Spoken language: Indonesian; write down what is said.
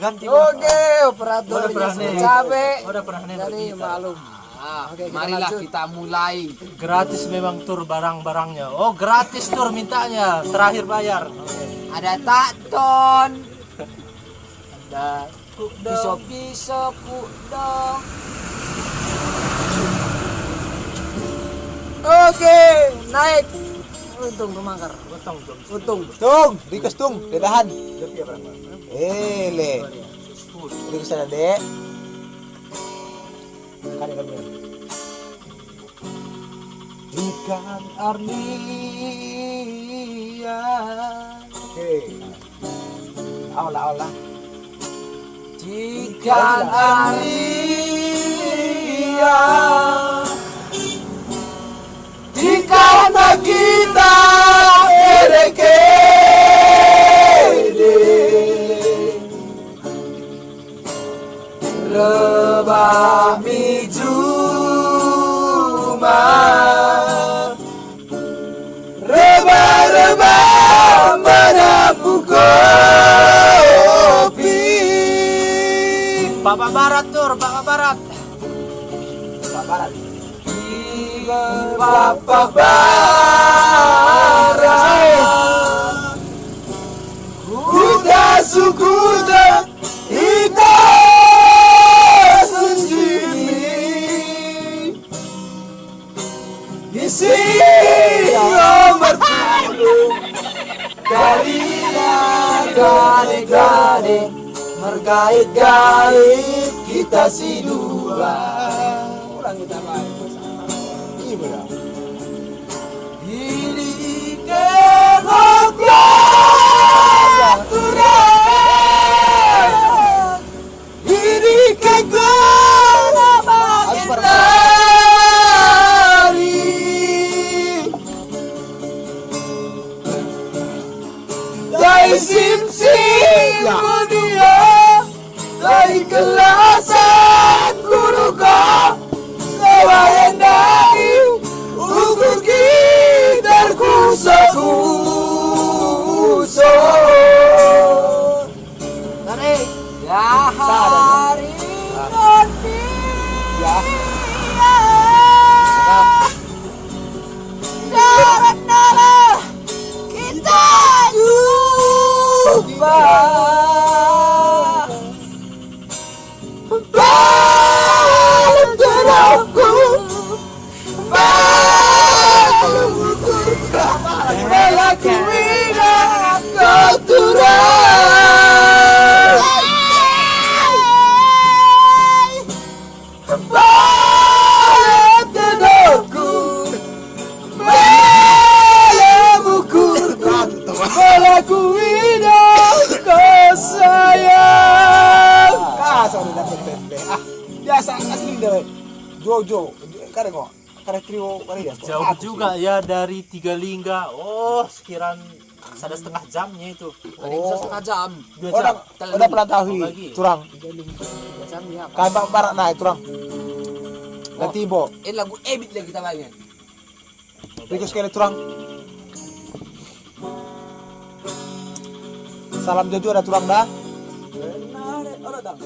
ganti. Oke, operatornya capek. Udah pernah nih. Jadi maklum. Oke, Marilah lanjut. kita mulai. Gratis memang tur barang-barangnya. Oh, gratis tur mintanya. Terakhir bayar. Ada takton, Ada pisau dong. Oke, naik. Untung rumangkar. Untung. Tung, Rikas tung, dedahan. Le. Rikas ada dek. Ikan arnia. Oke. Aula. Ikan arnia. Ikan kita erekede. Rebah mijuma. Rebah menapu kopi. Bapak Barat tur, Bapak Barat. Bapak Barat. Kuda sukuda kita sendiri. Di sini nomor puluh. Gade-gade mergait-gait kita si dua. Ulang kita main. Iya benar. Ini kegoblokan turun. Ini kegoblokan lari. Dari sim-sim dunia, dari kelasan guruku, sewayan dari ukur gitar kuso. Tarik. Ya hari nanti. Ya. Darah kita jumpa. Balon terangku, balak wina kau turun. Balon terangku, balak wina kau sayang. Sorry dapat tempe. Biasa asli deh. Jojo, kare kok. Kare trio kare ya. Jauh juga ya dari Tigalingga. Oh, sekiraan 1,5 jamnya itu. Bisa setengah jam. 2 jam. Udah pernah tahu Bagi. curang. Kayak Pak Barat nah curang. Dan Tibo. Ini lagu ebit lagi kita mainkan. Rikus sekali curang. Salam Jojo ada curang dah. Benar, orang